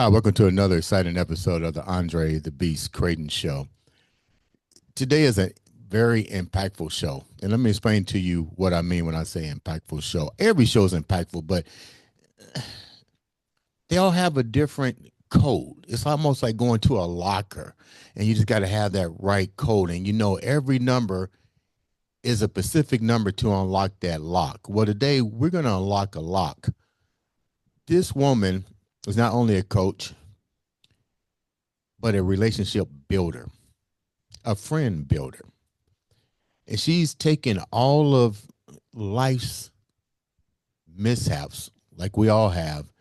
Hi, welcome to another exciting episode of the Andre The Beast Crayton Show. Today is a very impactful show. And let me explain to you what I mean when I say impactful show. Every show is impactful, but they all have a different code. It's almost like going to a locker, and you just got to have that right code. And every number is a specific number to unlock that lock. Well, today we're going to unlock a lock. This woman is not only a coach, but a relationship builder, a friend builder. And she's taken all of life's mishaps, like we all have,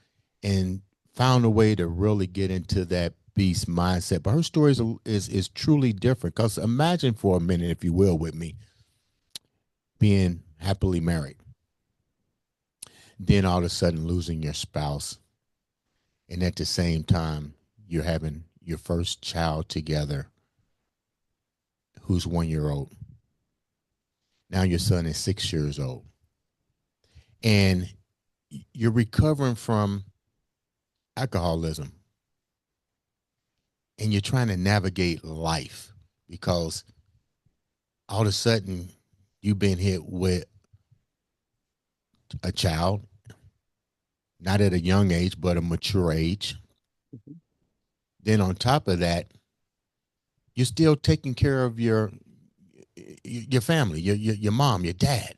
and found a way to really get into that beast mindset. But her story is truly different. Because imagine for a minute, if you will, with me, being happily married, then all of a sudden losing your spouse, and at the same time you're having your first child together, who's 1 year old. Now your son is 6 years old, and you're recovering from alcoholism, and you're trying to navigate life because all of a sudden you've been hit with a child, not at a young age, but a mature age. Mhm. Then on top of that, you're still taking care of your family, your mom, your dad,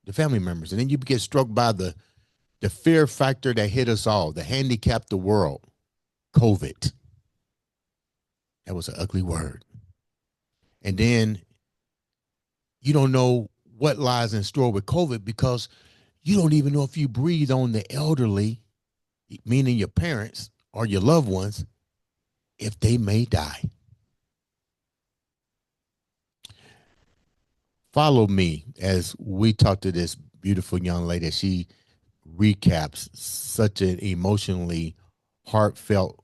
the family members, and then you get struck by the fear factor that hit us all, the handicapped the world, COVID. That was an ugly word. And then you don't know what lies in store with COVID because you don't even know if you breathe on the elderly, meaning your parents or your loved ones, if they may die. Follow me as we talk to this beautiful young lady. She recaps such an emotionally heartfelt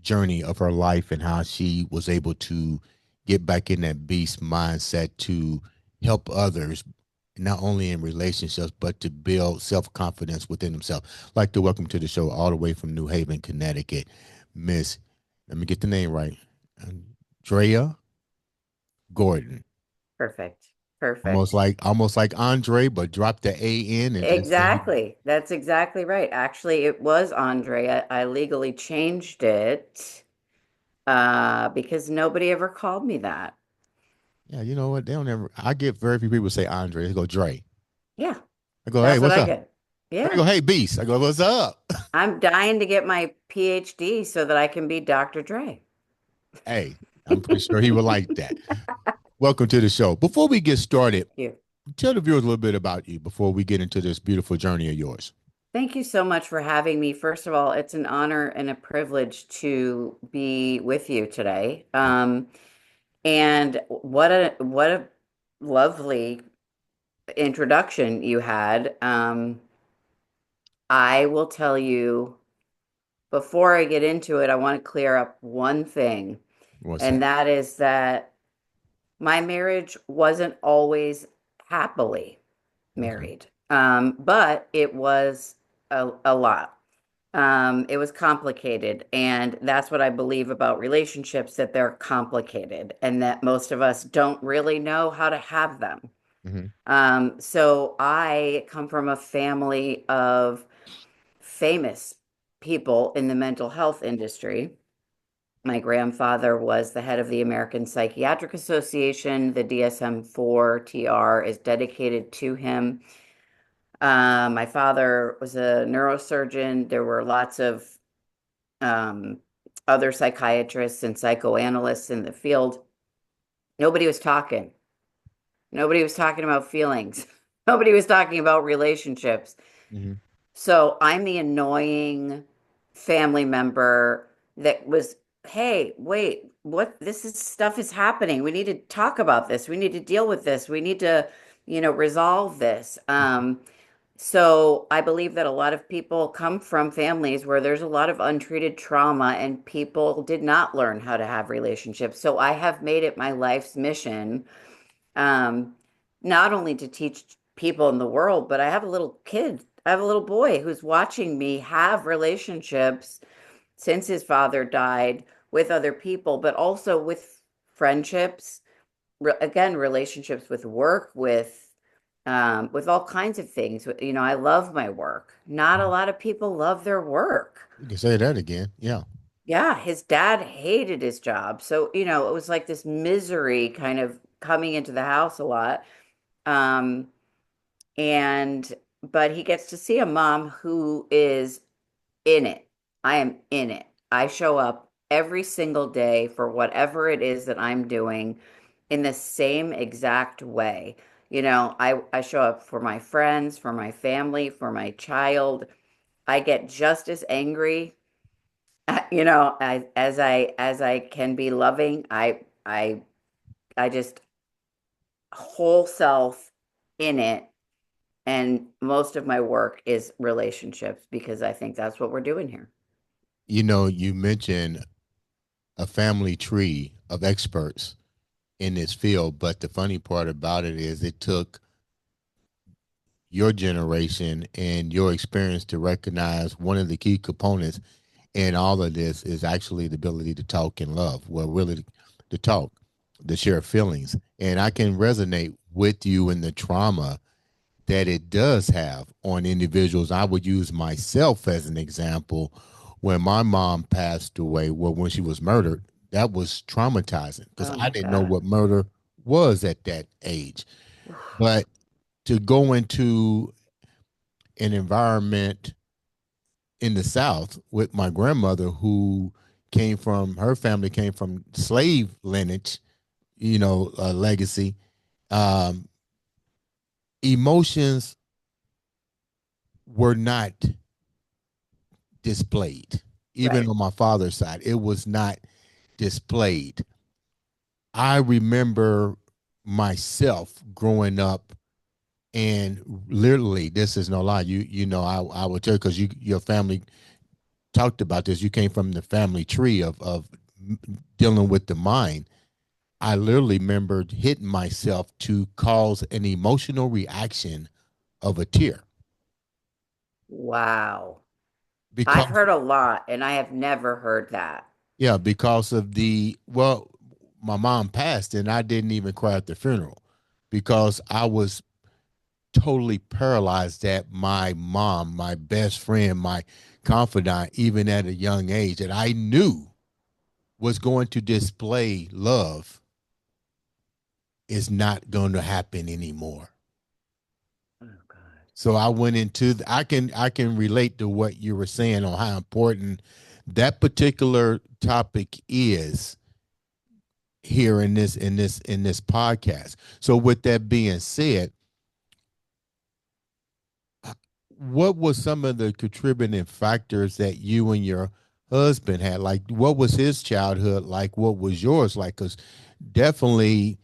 journey of her life and how she was able to get back in that beast mindset to help others, not only in relationships, but to build self confidence within themselves. I'd like to welcome to the show, all the way from New Haven, Connecticut, Miss, let me get the name right, Drea Gordon. Perfect. Almost Perfect. like almost like Andre, but drop the A in and just say, Exactly. That's exactly right. Actually, it was Andre. I legally changed it because nobody ever called me that. yeah, you know what? They don't ever. I get very few people say Andre. They go Dre. Yeah, I go, hey, that's what what's I up? get. They Yeah. go, hey, Beast. I go, what's up? I'm dying to get my PhD so that I can be Dr. Dre. Hey, I'm pretty sure he would like that. Welcome to the show. Before we get started, You. tell the viewers a little bit about you before we get into this beautiful journey of yours. Thank you so much for having me. First of all, it's an honor and a privilege to be with you today. And what a lovely introduction you had. I will tell you before I get into it, I want to clear up one thing, What's and that? that is that my marriage wasn't always happily Okay. married, but it was a lot. It was complicated, and that's what I believe about relationships, that they're complicated and that most of us don't really know how to have them. Hmm. So I come from a family of famous people in the mental health industry. My grandfather was the head of the American Psychiatric Association. The DSM-4 TR is dedicated to him. My father was a neurosurgeon. There were lots of um, other psychiatrists and psychoanalysts in the field. Nobody was talking. Nobody was talking about feelings. Nobody was talking about relationships. Hmm. So I'm the annoying family member that was, hey, wait, what? This is stuff is happening. We need to talk about this. We need to deal with this. We need to, resolve this. So I believe that a lot of people come from families where there's a lot of untreated trauma and people did not learn how to have relationships. So I have made it my life's mission, um, not only to teach people in the world, but I have a little kid. I have a little boy who's watching me have relationships since his father died with other people, but also with friendships, again, relationships with work, with all kinds of things. You know, I love my work. Not a lot of people love their work. You can say that again. Yeah. Yeah, his dad hated his job. So, you know, it was like this misery kind of coming into the house a lot. Um, and but he gets to see a mom who is in it. I am in it. I show up every single day for whatever it is that I'm doing in the same exact way. You know, I show up for my friends, for my family, for my child. I get just as angry, you know, as I can be loving. I just whole self in it. And most of my work is relationships because I think that's what we're doing here. You know, you mentioned a family tree of experts in this field, but the funny part about it is it took your generation and your experience to recognize one of the key components in all of this is actually the ability to talk and love. Well, really to talk, to share feelings. And I can resonate with you in the trauma that it does have on individuals. I would use myself as an example. When my mom passed away, well, when she was murdered, that was traumatizing because Oh I my didn't know God. what murder was at that age. But to go into an environment in the South with my grandmother who came from her family came from slave lineage, legacy. Um, Emotions were not displayed. Even Right. on my father's side, it was not displayed. I remember myself growing up, and literally, this is no lie. I would tell you because your family talked about this. You came from the family tree of dealing with the mind. I literally remembered hitting myself to cause an emotional reaction of a tear Wow. I've because heard a lot and I have never heard that. yeah, because of my mom passed and I didn't even cry at the funeral because I was totally paralyzed that my mom, my best friend, my confidant, even at a young age, that I knew was going to display love is not going to happen anymore. Oh God. So I went into I can relate to what you were saying on how important that particular topic is here in this podcast. So with that being said, what was some of the contributing factors that you and your husband had? Like, what was his childhood like? What was yours like? Because definitely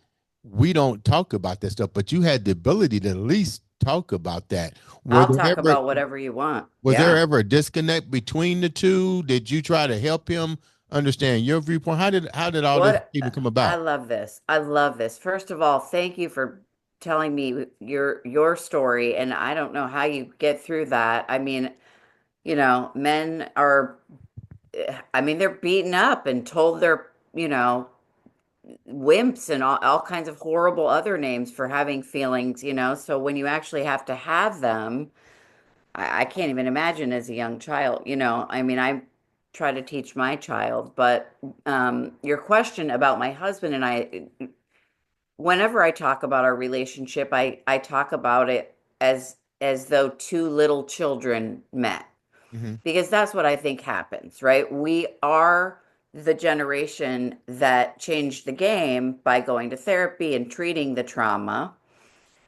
we don't talk about that stuff, but you had the ability to at least talk about that. Were I'll there talk ever about whatever you want. was there Yeah. ever a disconnect between the two? Did you try to help him understand your viewpoint? How did all this What even come I about? love this. I love this. First of all, thank you for telling me your story, and I don't know how you get through that. I mean, you know, men are I mean, they're beaten up and told they're, you know, wimps and all kinds of horrible other names for having feelings, you know. So when you actually have to have them, I can't even imagine as a young child, you know. I mean, I try to teach my child, but your question about my husband and I, whenever I talk about our relationship, I talk about it as though two little children met Hmm. because that's what I think happens, right? We are the generation that changed the game by going to therapy and treating the trauma,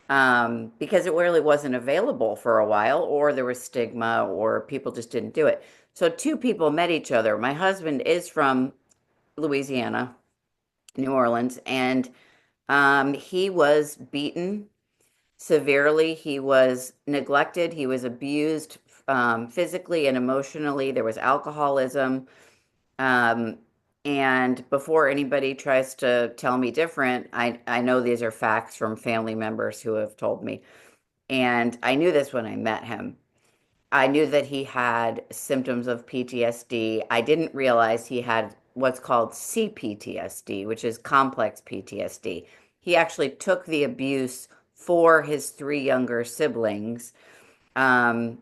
because it really wasn't available for a while, or there was stigma, or people just didn't do it. So two people met each other. My husband is from Louisiana, New Orleans, and he was beaten severely. He was neglected. He was abused, physically and emotionally. There was alcoholism. Um, and before anybody tries to tell me different, I know these are facts from family members who have told me. And I knew this when I met him. I knew that he had symptoms of PTSD. I didn't realize he had what's called CPTSD, which is complex PTSD. He actually took the abuse for his three younger siblings. Um,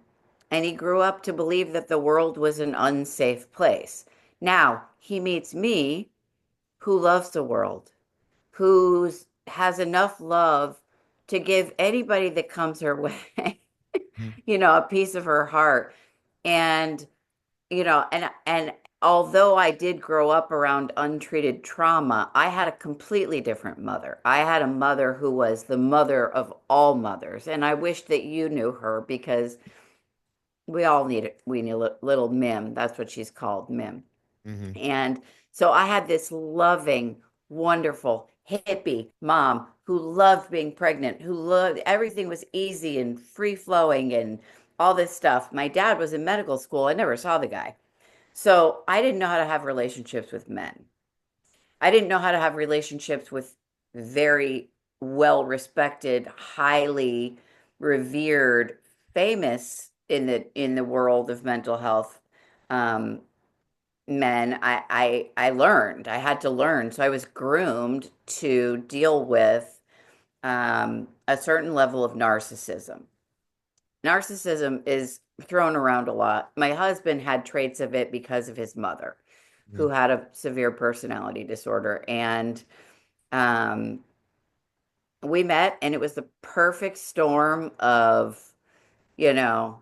and he grew up to believe that the world was an unsafe place. Now, he meets me, who loves the world, who has enough love to give anybody that comes her way, Mhm. a piece of her heart. And, and although I did grow up around untreated trauma, I had a completely different mother. I had a mother who was the mother of all mothers. And I wish that you knew her because we need a little Mim. That's what she's called, Mim. Mhm. And so I had this loving, wonderful, hippie mom who loved being pregnant, who loved everything was easy and free flowing and all this stuff. My dad was in medical school. I never saw the guy. So I didn't know how to have relationships with men. I didn't know how to have relationships with very well respected, highly revered, famous in the world of mental health um, men. I learned. I had to learn. So I was groomed to deal with a certain level of narcissism. Narcissism is thrown around a lot. My husband had traits of it because of his mother, who Mhm. had a severe personality disorder. And um, we met, and it was the perfect storm of, you know,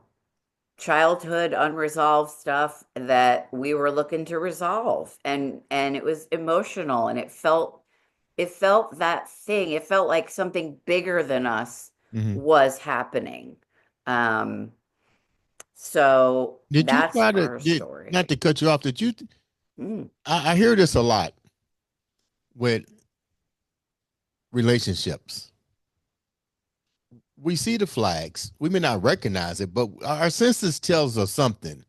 childhood unresolved stuff that we were looking to resolve. And it was emotional, and it felt that thing. It felt like something bigger than us Mhm. was happening. Um, so Did you that's try to our did not story. to cut you off? Did you? Mm. I hear this a lot with relationships. We see the flags. We may not recognize it, but our senses tells us something.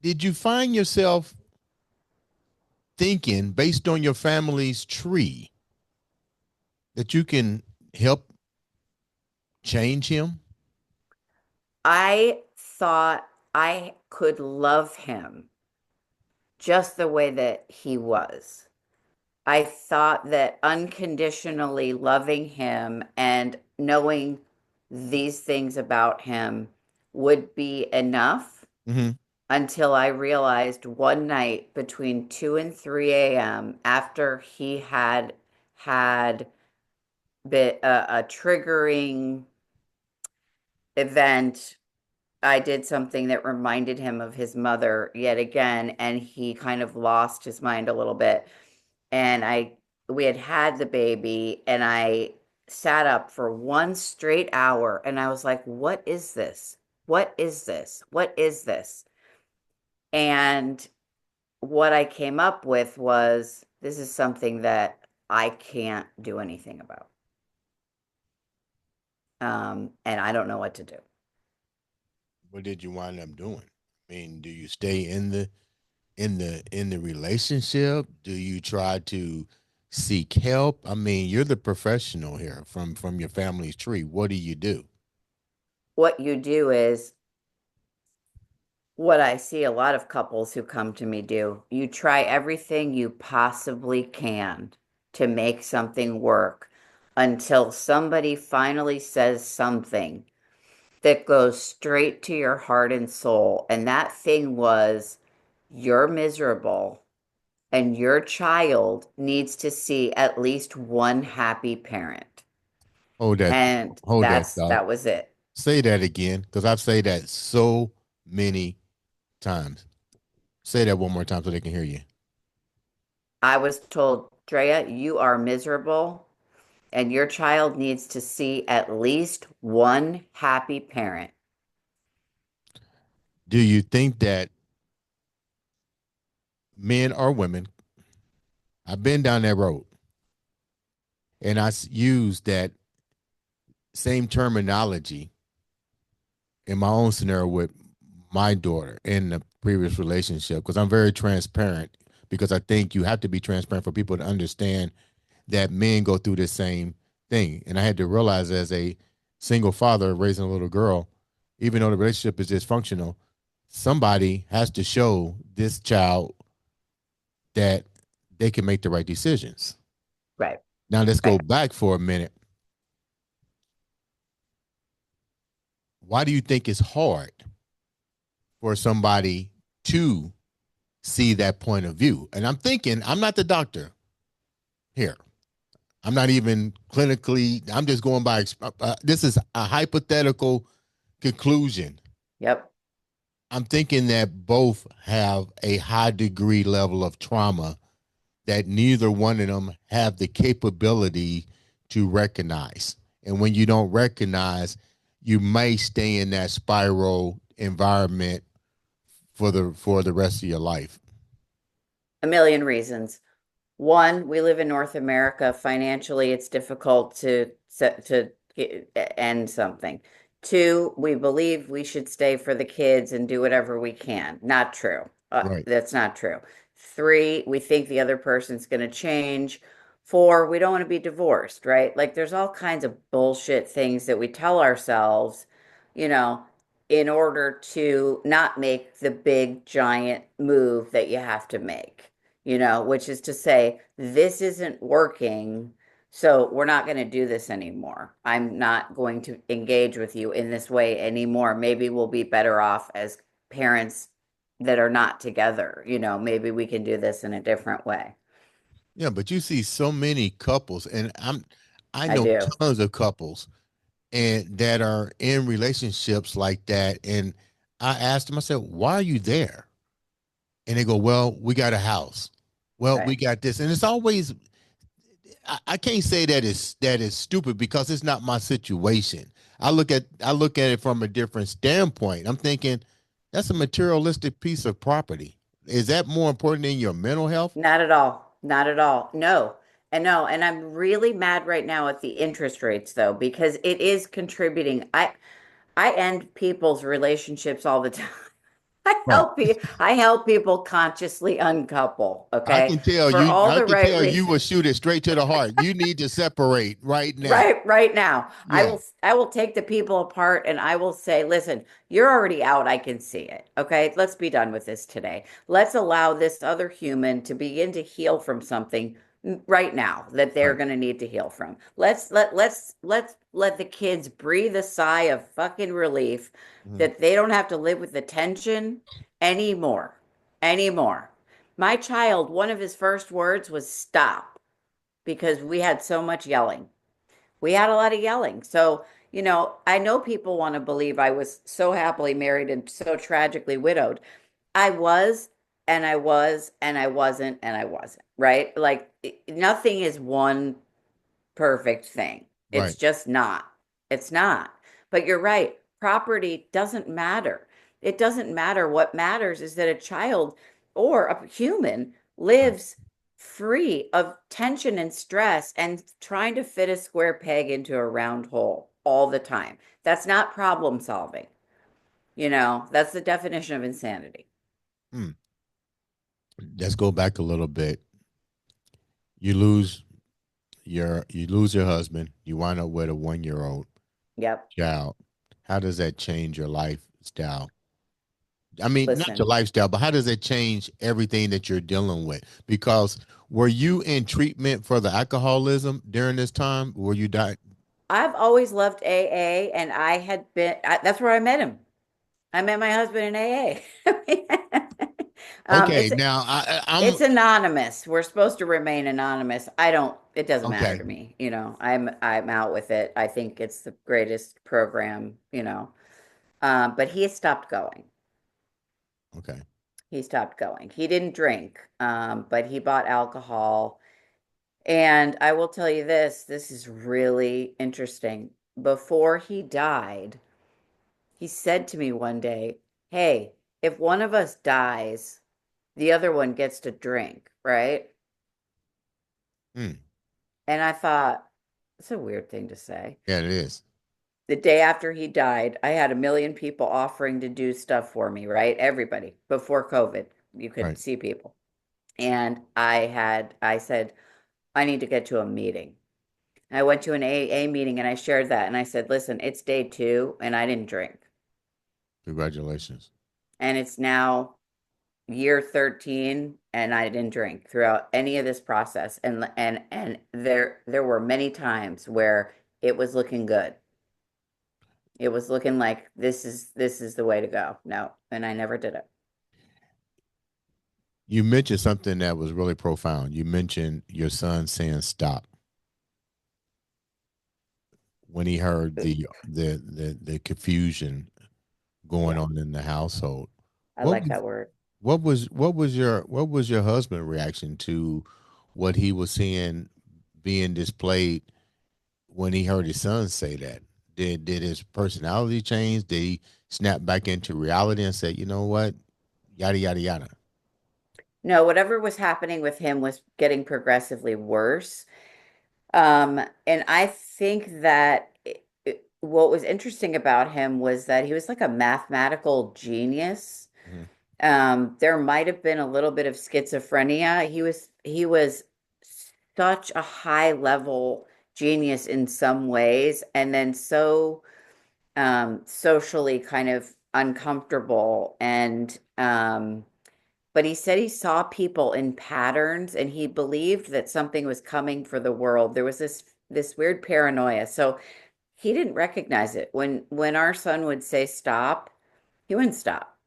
Did you find yourself thinking, based on your family's tree, that you can help change him? I thought I could love him just the way that he was. I thought that unconditionally loving him and knowing these things about him would be enough Mm-hmm. until I realized one night between 2 and 3 a.m. after he had a triggering event. I did something that reminded him of his mother yet again, and he kind of lost his mind a little bit. And we had the baby, and I sat up for 1 straight hour, and I was like, what is this? What is this? What is this? And what I came up with was this is something that I can't do anything about. And I don't know what to do. What did you wind up doing? I mean, do you stay in the relationship? Do you try to seek help? I mean, you're the professional here from your family's tree. What do you do? What you do is what I see a lot of couples who come to me do. You try everything you possibly can to make something work until somebody finally says something that goes straight to your heart and soul. And that thing was, you're miserable and your child needs to see at least one happy parent. Hold that, And hold that thought. that was it. Say that again, because I've said that so many times. Say that one more time so they can hear you. I was told, Drea, you are miserable and your child needs to see at least one happy parent. Do you think that men or women? I've been down that road, and use that same terminology in my own scenario with my daughter in the previous relationship because I'm very transparent because I think you have to be transparent for people to understand that men go through the same thing. And I had to realize as a single father raising a little girl, even though the relationship is dysfunctional, somebody has to show this child that they can make the right decisions. Right. Now let's go Right. back for a minute. Why do you think it's hard for somebody to see that point of view? And I'm thinking, I'm not the doctor here. I'm not even clinically, I'm just going by, this is a hypothetical conclusion. Yep. I'm thinking that both have a high degree level of trauma that neither one of them have the capability to recognize. And when you don't recognize, you may stay in that spiral environment for the rest of your life. A million reasons. One, we live in North America. Financially, it's difficult to end something. Two, we believe we should stay for the kids and do whatever we can. Not true. Right. That's not true. Three, we think the other person's going to change. Four, we don't want to be divorced, right? Like there's all kinds of bullshit things that we tell ourselves, you know, in order to not make the big giant move that you have to make, which is to say, this isn't working. So we're not going to do this anymore. I'm not going to engage with you in this way anymore. Maybe we'll be better off as parents that are not together. Maybe we can do this in a different way. Yeah, but you see so many couples, and I I know do. tons of couples and that are in relationships like that. And I asked them, I said, why are you there? And they go, well, we got a house. Well, we Right. got this. And it's always, I can't say that is stupid because it's not my situation. I look at it from a different standpoint. I'm thinking that's a materialistic piece of property. Is that more important than your mental health? Not at all. Not at all. No. And no, and I'm really mad right now at the interest rates though, because it is contributing. I end people's relationships all the time. Right. I help people consciously uncouple, I okay? can tell For you, all I the can right tell you will reasons. shoot it straight to the heart. You need to separate right now. Right now. I Yeah. will I will take the people apart and I will say, "Listen, you're already out. I can see it. Okay? Let's be done with this today. Let's allow this other human to begin to heal from something right now that they're Right. going to need to heal from. Let's let the kids breathe a sigh of fucking relief Mhm. that they don't have to live with the tension anymore. Anymore. My child, one of his first words was stop because we had so much yelling. We had a lot of yelling. So, I know people want to believe I was so happily married and so tragically widowed. I was, and I was, and I wasn't, and I wasn't, right? Like nothing is one perfect thing. It's Right. just not. It's not. But you're right. Property doesn't matter. It doesn't matter. What matters is that a child or a human Right. lives free of tension and stress and trying to fit a square peg into a round hole all the time. That's not problem solving. That's the definition of insanity. Hmm. Let's go back a little bit. You lose you lose your husband. You wind up with a 1-year-old Yep. child. How does that change your lifestyle? I mean, not your Listen, lifestyle, but how does it change everything that you're dealing with? Because were you in treatment for the alcoholism during this time? Were you died? I've always loved AA, and that's where I met him. I met my husband in AA. um, Okay, it's now I'm it's anonymous. We're supposed to remain anonymous. It doesn't matter okay. to me. I'm out with it. I think it's the greatest program, but he stopped going. Okay. He stopped going. He didn't drink, but he bought alcohol. And I will tell you this is really interesting. Before he died, he said to me one day, "Hey, if one of us dies, the other one gets to drink, right?" Hmm. And I thought, it's a weird thing to say. Yeah, it is. The day after he died, I had a million people offering to do stuff for me, right? Everybody before COVID, you could Right. see people. And I said, I need to get to a meeting. I went to an AA meeting and I shared that and I said, listen, it's day two and I didn't drink. Congratulations. And it's now year 13 and I didn't drink throughout any of this process. And there were many times where it was looking good. It was looking like this is the way to go. No, and I never did it. You mentioned something that was really profound. You mentioned your son saying stop when he heard the confusion going Yeah, on in the household. I What like was that word. what was your husband reaction to what he was seeing being displayed when he heard his son say that? Did his personality change? Did he snap back into reality and say, you know what, yada yada yada? No, whatever was happening with him was getting progressively worse. And I think that what was interesting about him was that he was like a mathematical genius. Mhm. There might have been a little bit of schizophrenia. He was such a high level genius in some ways, and then so socially kind of uncomfortable. And but he said he saw people in patterns, and he believed that something was coming for the world. There was this weird paranoia. So he didn't recognize it when our son would say stop. He wouldn't stop.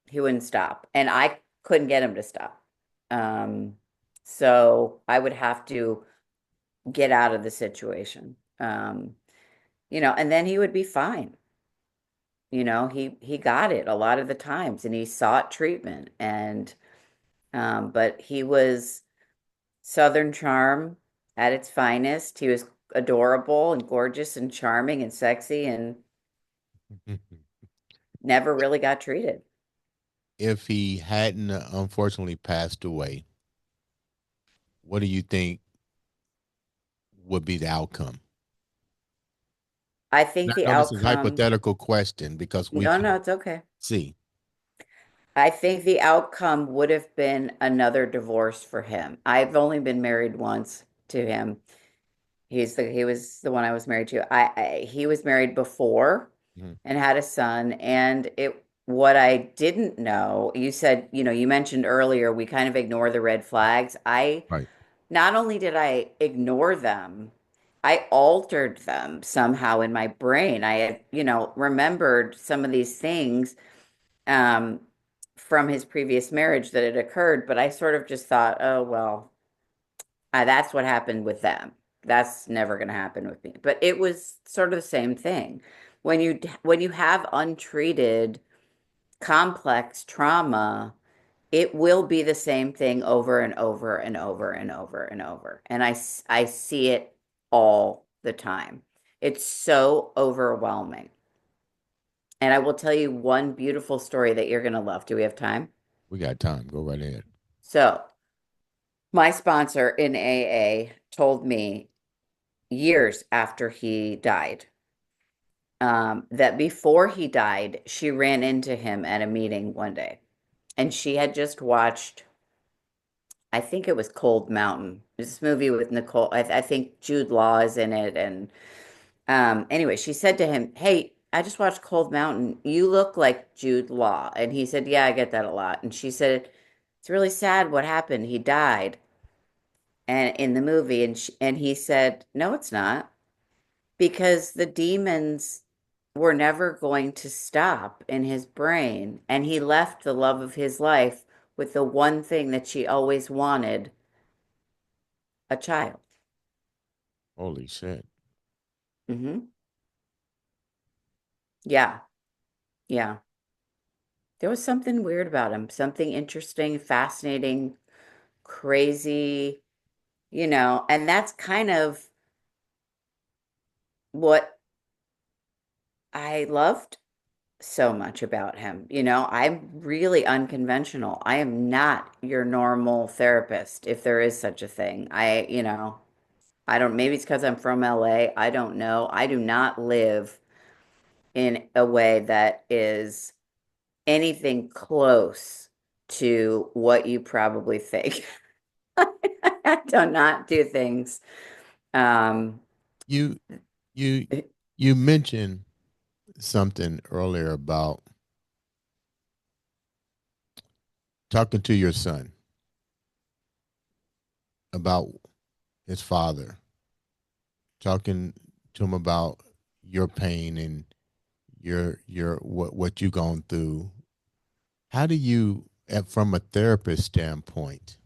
He wouldn't stop, and I couldn't get him to stop. Um, so I would have to get out of the situation. And then he would be fine. He got it a lot of the times, and he sought treatment. And but he was Southern charm at its finest. He was adorable and gorgeous and charming and sexy, and never really got treated. If he hadn't unfortunately passed away, what do you think would be the outcome? I think the No, this is a outcome, hypothetical question because we no, no, can it's okay. see. I think the outcome would have been another divorce for him. I've only been married once to him. He was the one I was married to. He was married before Mhm. and had a son. And it what I didn't know, you said, you mentioned earlier, we kind of ignore the red flags. I Right. Not only did I ignore them, I altered them somehow in my brain. I had, remembered some of these things um, from his previous marriage that had occurred, but I sort of just thought, oh, well, that's what happened with them. That's never going to happen with me. But it was sort of the same thing. When you have untreated complex trauma, it will be the same thing over and over and over and over and over. And I see it all the time. It's so overwhelming. And I will tell you one beautiful story that you're going to love. Do we have time? We got time. Go right ahead. So, my sponsor in AA told me years after he died that before he died, she ran into him at a meeting one day. And she had just watched, I think it was Cold Mountain. This movie with Nicole. I think Jude Law is in it. And anyway, she said to him, "Hey, I just watched Cold Mountain. You look like Jude Law." And he said, "Yeah, I get that a lot." And she said, "It's really sad what happened. He died." And in the movie, and he said, "No, it's not, because the demons were never going to stop in his brain, and he left the love of his life with the one thing that she always wanted, a child." Holy shit. Hmm. Yeah, yeah. There was something weird about him, something interesting, fascinating, crazy, and that's kind of what I loved so much about him. I'm really unconventional. I am not your normal therapist, if there is such a thing. I don't, maybe it's because I'm from LA. I don't know. I do not live in a way that is anything close to what you probably think. I do not do things. Um, You you you mentioned something earlier about talking to your son about his father, talking to him about your pain and your what you gone through. How do you, from a therapist standpoint,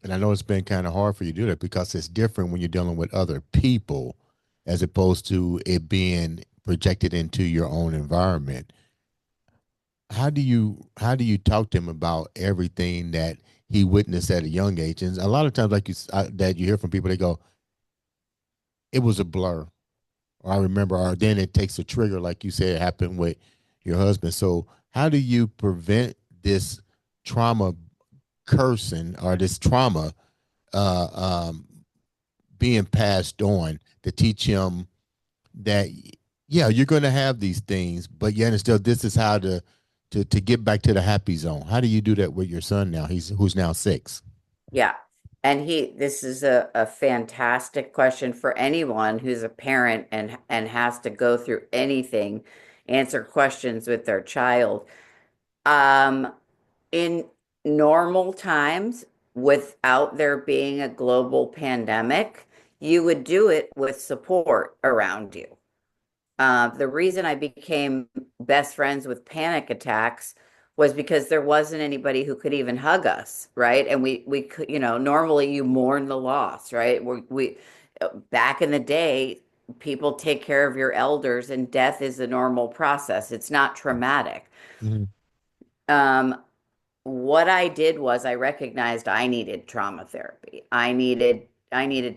and I know it's been kind of hard for you to do that because it's different when you're dealing with other people as opposed to it being projected into your own environment. How do you talk to him about everything that he witnessed at a young age? And a lot of times, like that you hear from people, they go, "It was a blur," or "I remember," or then it takes a trigger, like you said, it happened with your husband. So, how do you prevent this trauma cursing or this trauma uh, um, being passed on to teach him that yeah, you're going to have these things, but yet and still, this is how to get back to the happy zone. How do you do that with your son now? He's who's now 6. Yeah. And this is a fantastic question for anyone who's a parent and has to go through anything, answer questions with their child. Um, in normal times, without there being a global pandemic, you would do it with support around you. The reason I became best friends with panic attacks was because there wasn't anybody who could even hug us, right? And we could, normally you mourn the loss, right? We back in the day, people take care of your elders, and death is a normal process. It's not traumatic. Mm-hmm. Um, what I did was I recognized I needed trauma therapy. I needed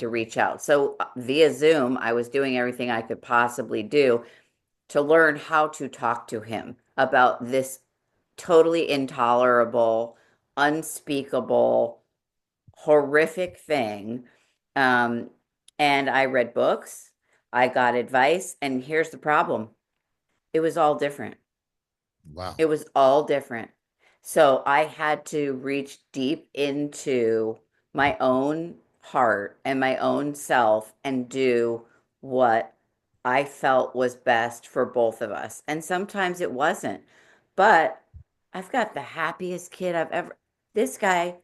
to reach out. So via Zoom, I was doing everything I could possibly do to learn how to talk to him about this totally intolerable, unspeakable, horrific thing. Um, and I read books, I got advice, and here's the problem: it was all different. Wow. It was all different. So I had to reach deep into my own heart and my own self and do what I felt was best for both of us. And sometimes it wasn't. But I've got the happiest kid I've ever. This guy,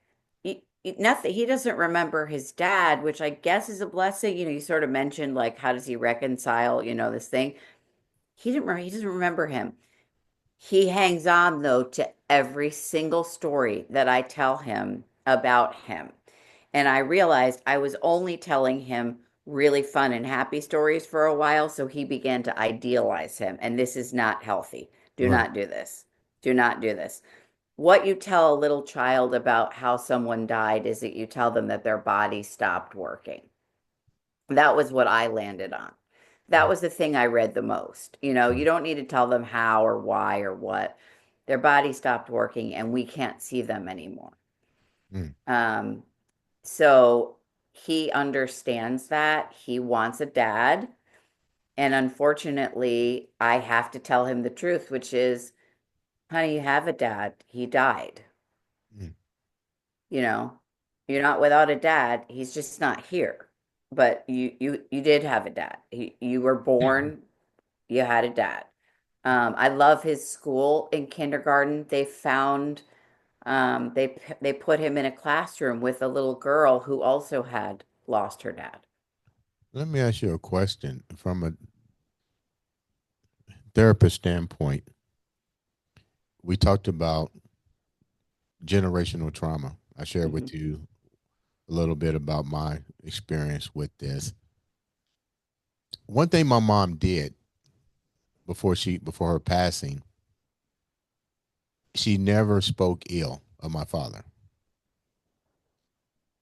nothing. He doesn't remember his dad, which I guess is a blessing. You sort of mentioned like how does he reconcile, this thing. He didn't remember. He doesn't remember him. He hangs on, though, to every single story that I tell him about him. And I realized I was only telling him really fun and happy stories for a while. So he began to idealize him. And this is not healthy. Do Right. not do this. Do not do this. What you tell a little child about how someone died is that you tell them that their body stopped working. That was what I landed on. That was the thing I read the most. You don't need to tell them how or why or what. Their body stopped working and we can't see them anymore. Mm. Um, so he understands that. He wants a dad. And unfortunately, I have to tell him the truth, which is, honey, you have a dad. He died. Mm. You know, you're not without a dad. He's just not here. But you did have a dad. You were born, you had a dad. I love his school in kindergarten. They put him in a classroom with a little girl who also had lost her dad. Let me ask you a question from a therapist standpoint. We talked about generational trauma. I shared Hmm. with you a little bit about my experience with this. One thing my mom did before her passing, she never spoke ill of my father.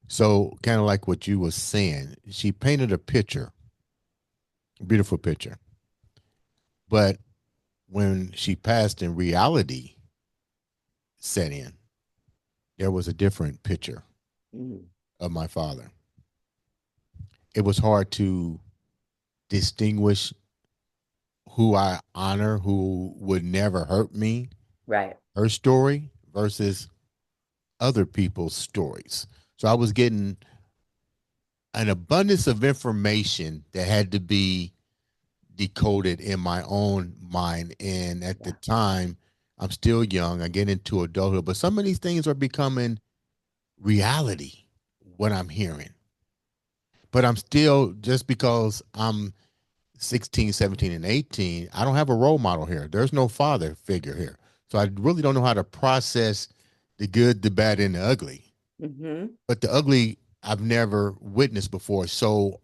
So kind of like what you was saying, she painted a picture, a beautiful picture. But when she passed and reality set in, there was a different picture Hmm. of my father. It was hard to distinguish who I honor, who would never hurt me, Right. her story versus other people's stories. So I was getting an abundance of information that had to be decoded in my own mind. And at the Yeah. time, I'm still young. I get into adulthood, but some of these things are becoming reality, what I'm hearing. But I'm still, just because I'm 16, 17, and 18, I don't have a role model here. There's no father figure here. So I really don't know how to process the good, the bad, and the ugly. Hmm. But the ugly I've never witnessed before. So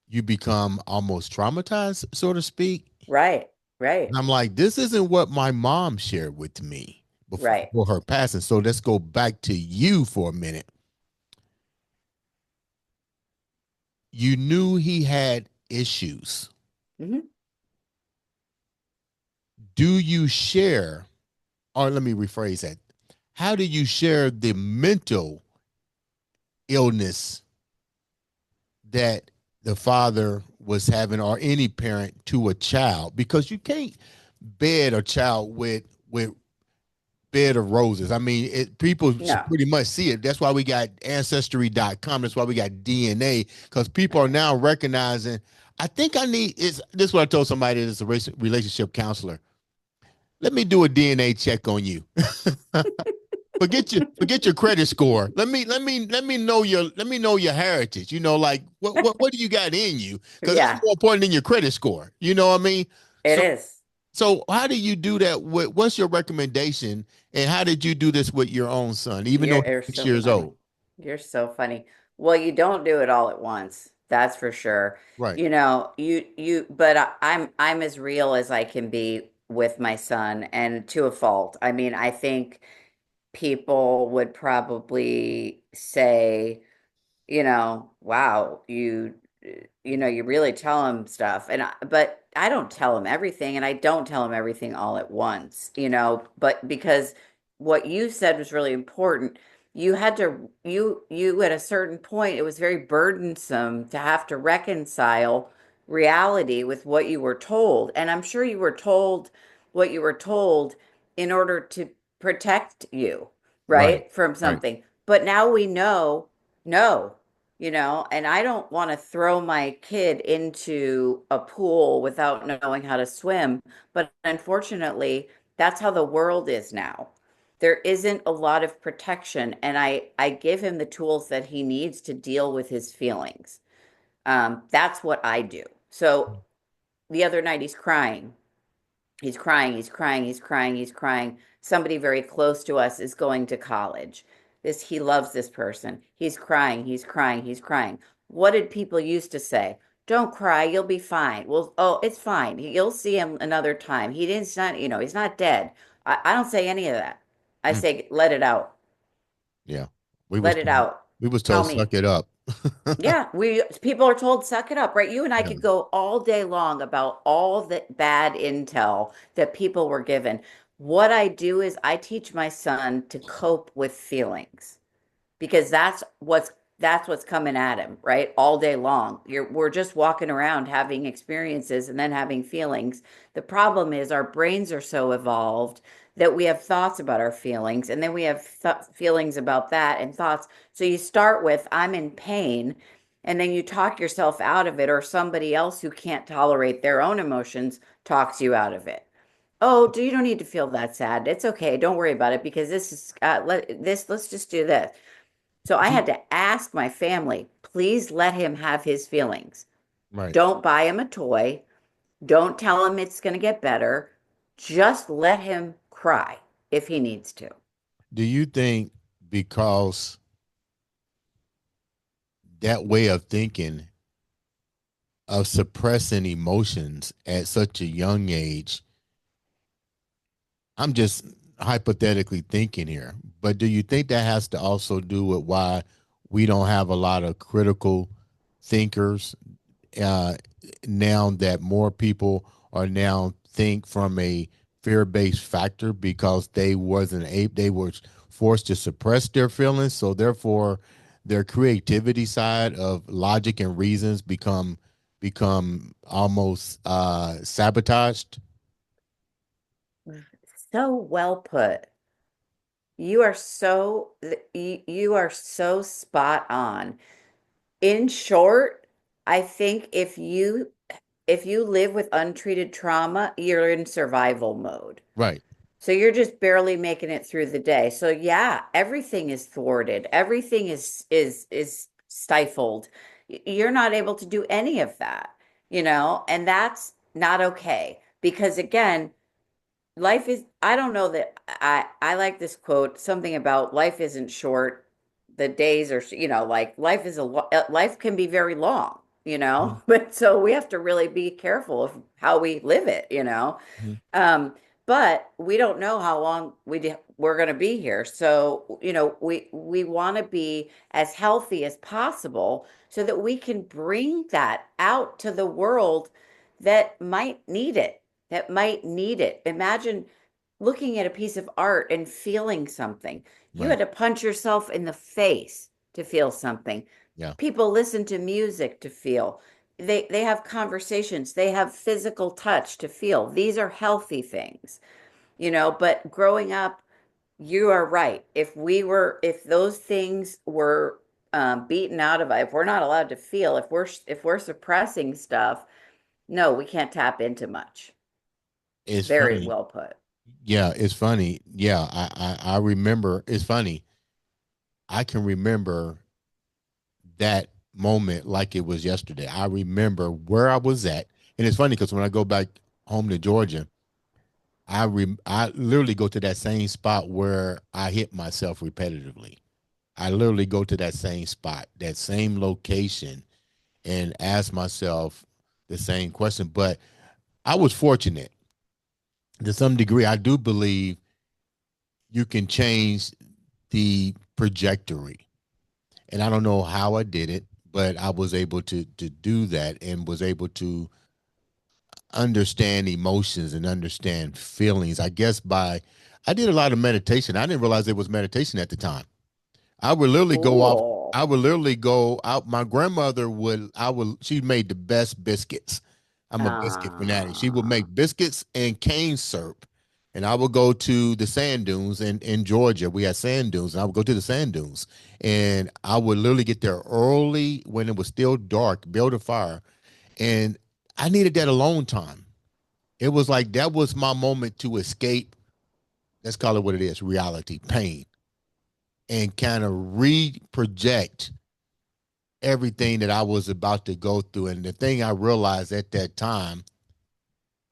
you become almost traumatized, so to speak. Right. Right. And I'm like, this isn't what my mom shared with me Right. before her passing. So let's go back to you for a minute. You knew he had issues. Hmm. Do you share, or let me rephrase that, how do you share the mental illness that the father was having, or any parent, to a child? Because you can't bed a child with bed of roses. I mean, people should No. pretty much see it. That's why we got ancestry.com. That's why we got DNA, because people are Right. now recognizing. I think I need is this is what I told somebody that's a relationship counselor. Let me do a DNA check on you. Forget your credit score. Let me know your heritage. Like what do you got in you? Because that's Yeah, more important than your credit score. You know what I mean? it So is. so how do you do that? What's your recommendation? And how did you do this with your own son, even though You're he's so 6 years funny. old? You're so funny. Well, you don't do it all at once. That's for sure. Right. But I'm as real as I can be with my son, and to a fault. I mean, I think people would probably say, wow, you really tell him stuff. But I don't tell him everything, and I don't tell him everything all at once, but because what you said was really important. You at a certain point, it was very burdensome to have to reconcile reality with what you were told. And I'm sure you were told what you were told in order to protect you, Right. right, from Right. something. But now we know, no, and I don't want to throw my kid into a pool without knowing how to swim. But unfortunately, that's how the world is now. There isn't a lot of protection, and I give him the tools that he needs to deal with his feelings. That's what I do. So the other night, he's crying. He's crying, he's crying, he's crying, he's crying. Somebody very close to us is going to college. He loves this person. He's crying, he's crying, he's crying. What did people used to say? Don't cry, you'll be fine. Well, oh, it's fine. You'll see him another time. He's not, he's not dead. I don't say any of that. I Mm, say, let it out. yeah. We was Let it told, out. we was Tell told me. suck it up. Yeah, people are told suck it up, right? You and I Yeah. could go all day long about all the bad intel that people were given. What I do is I teach my son to cope with feelings because that's what's coming at him, right? All day long. We're just walking around having experiences and then having feelings. The problem is our brains are so evolved that we have thoughts about our feelings, and then we have feelings about that and thoughts. So you start with I'm in pain, and then you talk yourself out of it, or somebody else who can't tolerate their own emotions talks you out of it. Oh, you don't need to feel that sad. It's okay. Don't worry about it because this is let's just do this. So I had to ask my family, please let him have his feelings. Right. Don't buy him a toy. Don't tell him it's going to get better. Just let him cry if he needs to. Do you think, because that way of thinking, of suppressing emotions at such a young age, I'm just hypothetically thinking here, but do you think that has to also do with why we don't have a lot of critical thinkers, uh, now that more people are now think from a fear-based factor, because they were forced to suppress their feelings, so therefore their creativity side of logic and reasons become almost sabotaged? So well put. You are so spot on. In short, I think if you if you live with untreated trauma, you're in survival mode. Right. So you're just barely making it through the day. So yeah, everything is thwarted. Everything is stifled. You're not able to do any of that, and that's not okay. Because again, life is, I don't know that I like this quote, something about life isn't short. The days are, like life is life can be very long, Mhm. but so we have to really be careful of how we live it, Mhm. um, but we don't know how long we're going to be here. So, we want to be as healthy as possible so that we can bring that out to the world that might need it, that might need it. Imagine looking at a piece of art and feeling something. You had Right. to punch yourself in the face to feel something. Yeah. People listen to music to feel. They have conversations, they have physical touch to feel. These are healthy things, but growing up, you are right. If those things were beaten out of us, if we're not allowed to feel, if we're suppressing stuff, no, we can't tap into much. It's Very funny. well put. Yeah, it's funny. Yeah, I remember. It's funny. I can remember that moment like it was yesterday. I remember where I was at, and it's funny because when I go back home to Georgia, I literally go to that same spot where I hit myself repetitively. I literally go to that same spot, that same location, and ask myself the same question. But I was fortunate to some degree. I do believe you can change the trajectory. And I don't know how I did it, but I was able to do that and was able to understand emotions and understand feelings. I guess by I did a lot of meditation. I didn't realize it was meditation at the time. I would literally go off. Cool. I would literally go out. My grandmother would. I would. She made the best biscuits. I'm a biscuit fanatic. She would Ah, make biscuits and cane syrup, and I would go to the sand dunes in Georgia. We had sand dunes, and I would go to the sand dunes, and I would literally get there early when it was still dark, build a fire, and I needed that alone time. It was like that was my moment to escape. Let's call it what it is: reality, pain, and kind of re-project everything that I was about to go through. And the thing I realized at that time,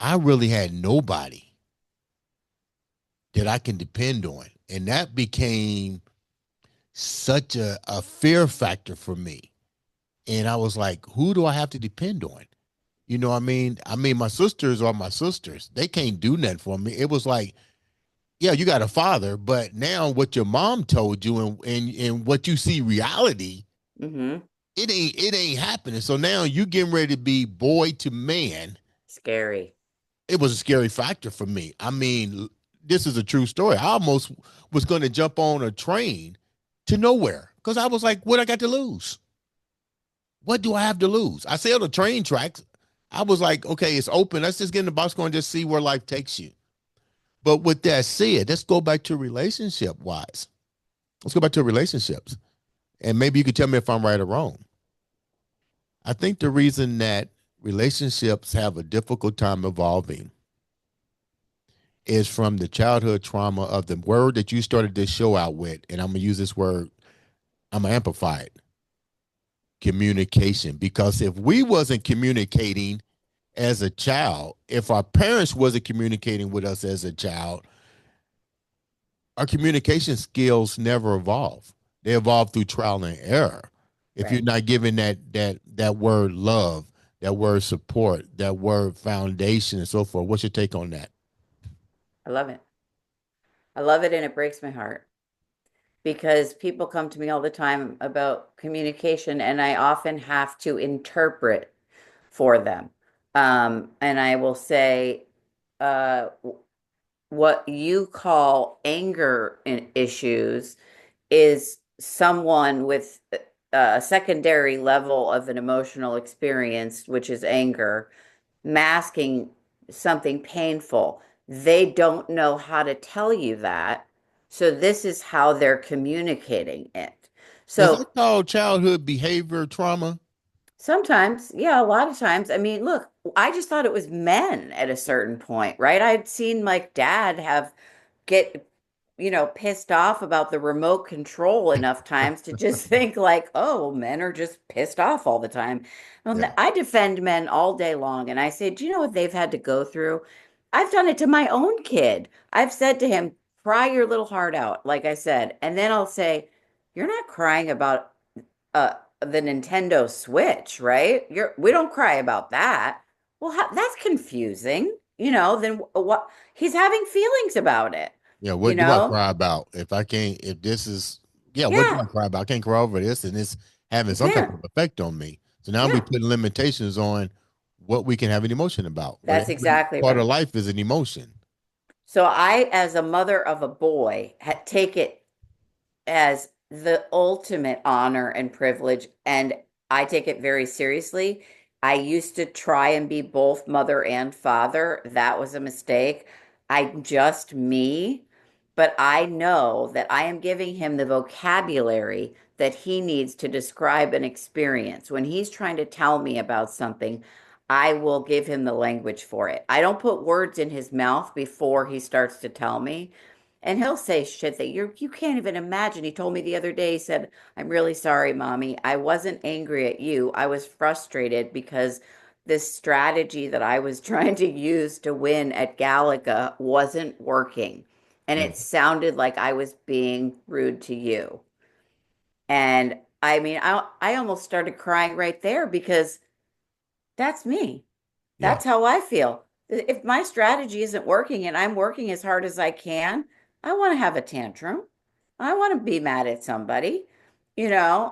I really had nobody that I can depend on. And that became such a fear factor for me. And I was like, who do I have to depend on? You know what I mean? I mean, my sisters are my sisters. They can't do nothing for me. It was like, yeah, you got a father, but now what your mom told you and what you see reality, mm-hmm. it ain't happening. So now you getting ready to be boy to man. Scary. It was a scary factor for me. I mean, this is a true story. I almost was going to jump on a train to nowhere because I was like, what I got to lose? What do I have to lose? I sailed the train tracks. I was like, okay, it's open. Let's just get in the box and just see where life takes you. But with that said, let's go back to relationship wise. Let's go back to relationships. And maybe you could tell me if I'm right or wrong. I think the reason that relationships have a difficult time evolving is from the childhood trauma of the word that you started this show out with. And I'm going to use this word, I'm going to amplify it, communication. Because if we wasn't communicating as a child, if our parents wasn't communicating with us as a child, our communication skills never evolve. They evolve through trial and error. If you're Right. not giving that word love, that word support, that word foundation, and so forth, what's your take on that? I love it. I love it, and it breaks my heart because people come to me all the time about communication, and I often have to interpret for them. And I will say, uh, what you call anger issues is someone with a secondary level of an emotional experience, which is anger, masking something painful. They don't know how to tell you that. So this is how they're communicating it. Is that So called childhood behavior trauma? sometimes, yeah, a lot of times, I mean, look, I just thought it was men at a certain point, right? I'd seen like dad have get pissed off about the remote control enough times to just think like, oh, men are just pissed off all the time. Well, Yeah. I defend men all day long, and I say, do you know what they've had to go through? I've done it to my own kid. I've said to him, cry your little heart out, like I said, and then I'll say, you're not crying about the Nintendo Switch, right? We don't cry about that. Well, that's confusing. Then what? He's having feelings about it, Yeah, you what do I know? cry about? If I can't, if this is, yeah, what do Yeah, I cry about? I can't cry over this, and it's having you some type can't. of effect on me. So now we Yeah, putting limitations on what we can have an emotion about. Well, that's every exactly part of right. life is an emotion. So I, as a mother of a boy, take it as the ultimate honor and privilege, and I take it very seriously. I used to try and be both mother and father. That was a mistake. I'm just me, but I know that I am giving him the vocabulary that he needs to describe an experience. When he's trying to tell me about something, I will give him the language for it. I don't put words in his mouth before he starts to tell me. And he'll say shit that you can't even imagine. He told me the other day, he said, I'm really sorry, mommy. I wasn't angry at you. I was frustrated because this strategy that I was trying to use to win at Galaga wasn't working. And Mm, it sounded like I was being rude to you. And I mean, I almost started crying right there because that's me. yeah, That's how I feel. If my strategy isn't working and I'm working as hard as I can, I want to have a tantrum. I want to be mad at somebody.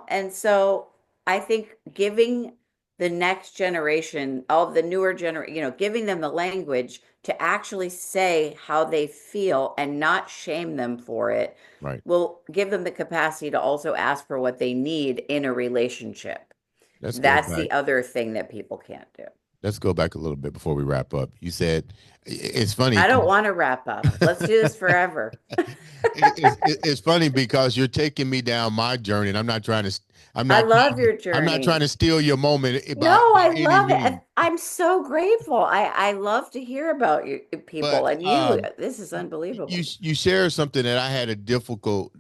And so I think giving the next generation, all the newer generation, giving them the language to actually say how they feel and not shame them for it right. will give them the capacity to also ask for what they need in a relationship. Let's go That's back. the other thing that people can't do. Let's go back a little bit before we wrap up. You said it's funny. I don't want to wrap up. Let's do this forever. It's funny because you're taking me down my journey, and I'm not trying to. I'm I not love trying. your I'm not trying journey. to steal your moment No, by I any love it. means. I'm so grateful. I love to hear about you people But and you. This is unbelievable. you share something that I had a difficult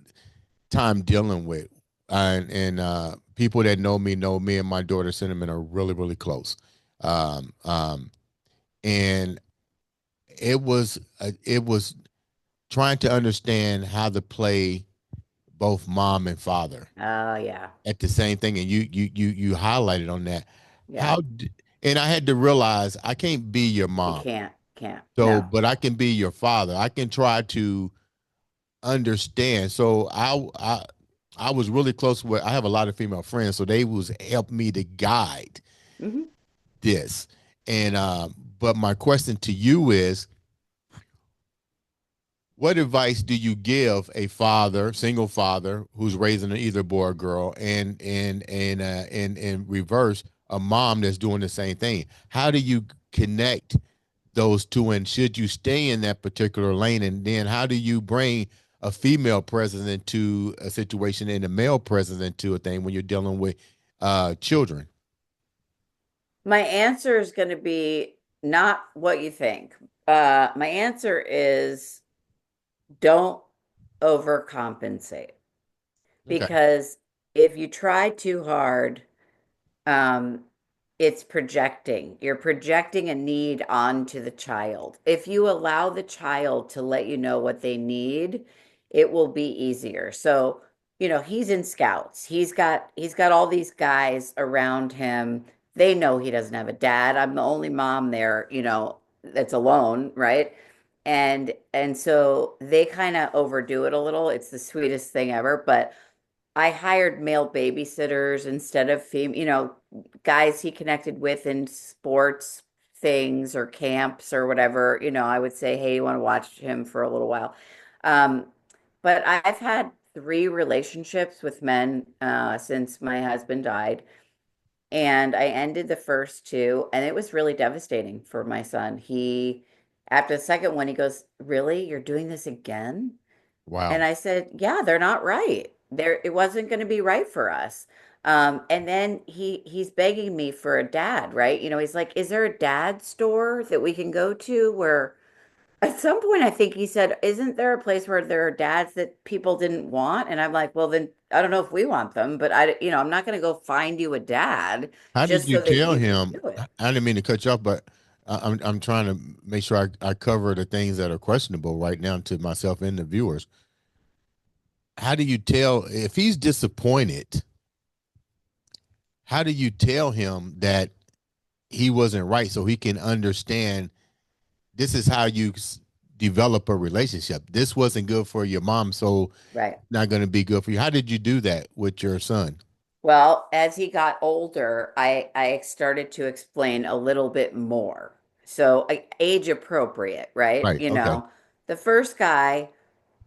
time dealing with, and people that know me and my daughter Cinnamon are really really close, um, um, and it was trying to understand how to play both mom and father Oh yeah. at the same thing, and you highlighted on that. Yeah. How and I had to realize I can't be your You mom, can't. so No. but I can be your father. I can try to understand. So I was really close with. I have a lot of female friends, so they was help me to guide Hmm. this. And but my question to you is, what advice do you give a father, single father, who's raising either boy or girl, and reverse a mom that's doing the same thing? How do you connect those two, and should you stay in that particular lane? And then how do you bring a female presence into a situation and a male presence into a thing when you're dealing with children? My answer is going to be not what you think. My answer is don't overcompensate Okay. because if you try too hard, um, it's projecting. You're projecting a need onto the child. If you allow the child to let you know what they need, it will be easier. So, he's in scouts. He's got all these guys around him. They know he doesn't have a dad. I'm the only mom there, that's alone, right? And so they kind of overdo it a little. It's the sweetest thing ever, but I hired male babysitters instead of guys he connected with in sports things or camps or whatever. I would say, hey, you want to watch him for a little while. Um, but I've had three relationships with men since my husband died. And I ended the first two, and it was really devastating for my son. After the second one, he goes, really? You're doing this again? And Wow. I said, yeah, they're not right. It wasn't going to be right for us. And then he's begging me for a dad, right? He's like, "Is there a dad store that we can go to where?" At some point, I think he said, "Isn't there a place where there are dads that people didn't want?" And I'm like, "Well, then I don't know if we want them, but I'm not going to go find you a dad How did just you so that tell you can him? do it." I didn't mean to cut you off, but I'm trying to make sure I cover the things that are questionable right now to myself and the viewers. How do you tell if he's disappointed? How do you tell him that he wasn't right so he can understand this is how you develop a relationship? This wasn't good for your mom, so Right. not going to be good for you. How did you do that with your son? Well, as he got older, I started to explain a little bit more. So age appropriate, right? Right. Okay. The first guy,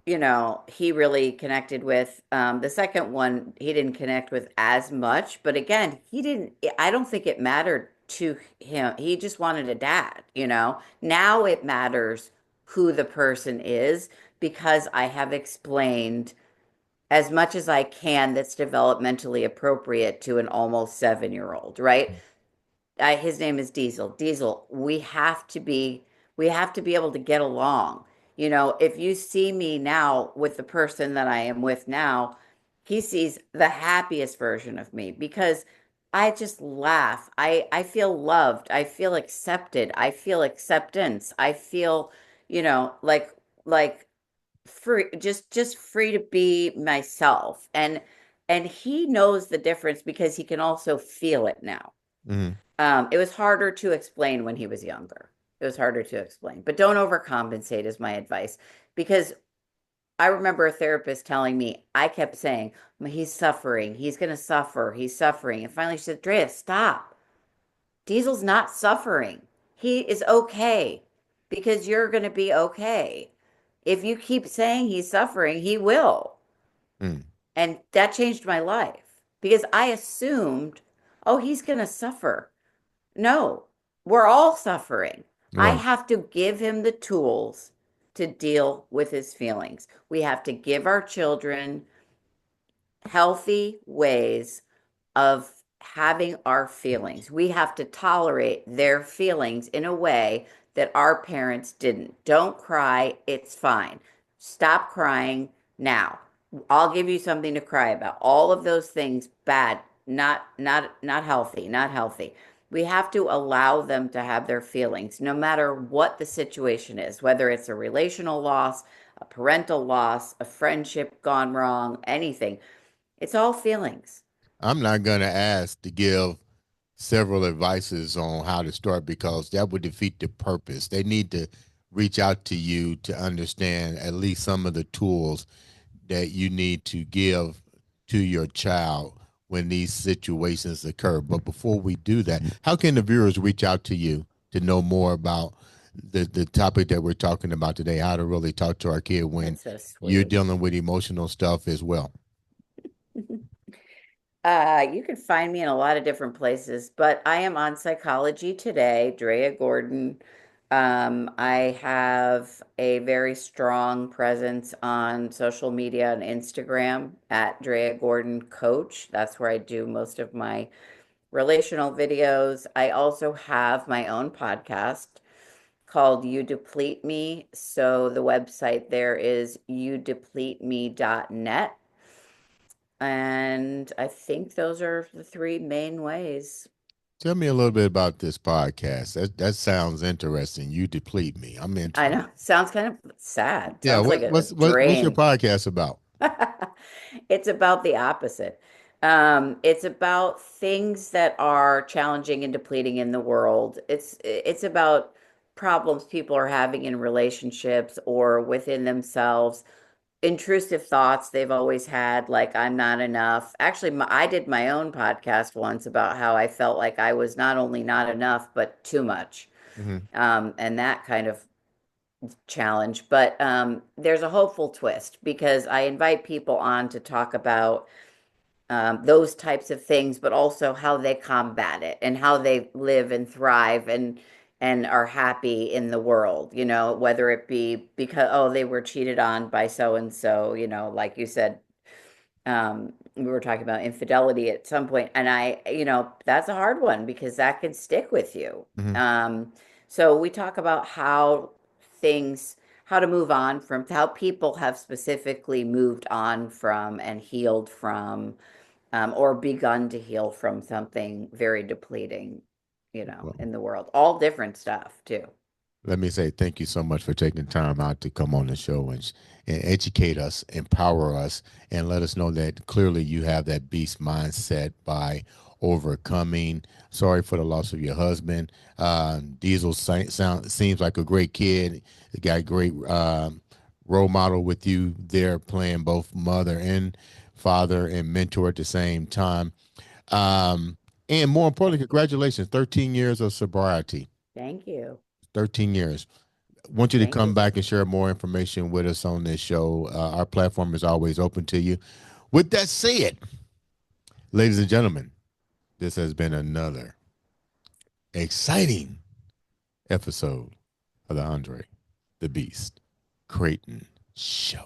he really connected with. The second one, he didn't connect with as much. But again, I don't think it mattered to him. He just wanted a dad. Now it matters who the person is because I have explained as much as I can that's developmentally appropriate to an almost 7-year-old, right? His name is Diesel. Diesel, we have to be able to get along. If you see me now with the person that I am with now, he sees the happiest version of me because I just laugh. I feel loved. I feel accepted. I feel acceptance. I feel, like free, just free to be myself. And he knows the difference because he can also feel it now. Hmm. It was harder to explain when he was younger. It was harder to explain, but don't overcompensate is my advice. Because I remember a therapist telling me, I kept saying, he's suffering, he's going to suffer, he's suffering. And finally she said, Drea, stop. Diesel's not suffering. He is okay because you're going to be okay. If you keep saying he's suffering, he will. Mm. And that changed my life because I assumed, oh, he's going to suffer. No, we're all suffering. I Right. have to give him the tools to deal with his feelings. We have to give our children healthy ways of having our feelings. We have to tolerate their feelings in a way that our parents didn't. Don't cry, it's fine. Stop crying now. I'll give you something to cry about. All of those things bad, not healthy, not healthy. We have to allow them to have their feelings no matter what the situation is, whether it's a relational loss, a parental loss, a friendship gone wrong, anything. It's all feelings. I'm not going to ask to give several advices on how to start because that would defeat the purpose. They need to reach out to you to understand at least some of the tools that you need to give to your child when these situations occur. But before we do that, how can the viewers reach out to you to know more about the topic that we're talking about today, how to really talk to our kid when That's so you're sweet. dealing with emotional stuff as well? You can find me in a lot of different places, but I am on Psychology Today, Drea Gordon. I have a very strong presence on social media and Instagram at Drea Gordon Coach. That's where I do most of my relational videos. I also have my own podcast called You Deplete Me. So the website there is youdepleteme.net. And I think those are the three main ways. Tell me a little bit about this podcast. That sounds interesting. You deplete me. I'm I interested. know. Sounds kind of sad. Yeah, Sounds like a what's your drain. podcast about? It's about the opposite. It's about things that are challenging and depleting in the world. It's about problems people are having in relationships or within themselves, intrusive thoughts they've always had, like I'm not enough. Actually, I did my own podcast once about how I felt like I was not only not enough, but too much. Hmm. And that kind of challenge. But there's a hopeful twist because I invite people on to talk about those types of things, but also how they combat it and how they live and thrive and are happy in the world, whether it be because, oh, they were cheated on by so and so, like you said, We were talking about infidelity at some point, and that's a hard one because that can stick with you. Hmm. So we talk about how to move on from, how people have specifically moved on from and healed from, or begun to heal from something very depleting, Well, in the world. All different stuff too. let me say thank you so much for taking time out to come on the show and educate us, empower us, and let us know that clearly you have that beast mindset by overcoming. Sorry for the loss of your husband. Diesel seems like a great kid. He got a great role model with you there, playing both mother and father and mentor at the same time. Um, and more importantly, Thank you. congratulations, 13 years of sobriety. Thank you. 13 years. Want you to Thank come you. back and share more information with us on this show. Our platform is always open to you. With that said, ladies and gentlemen, this has been another exciting episode of the Andre the Beast Crayton Show.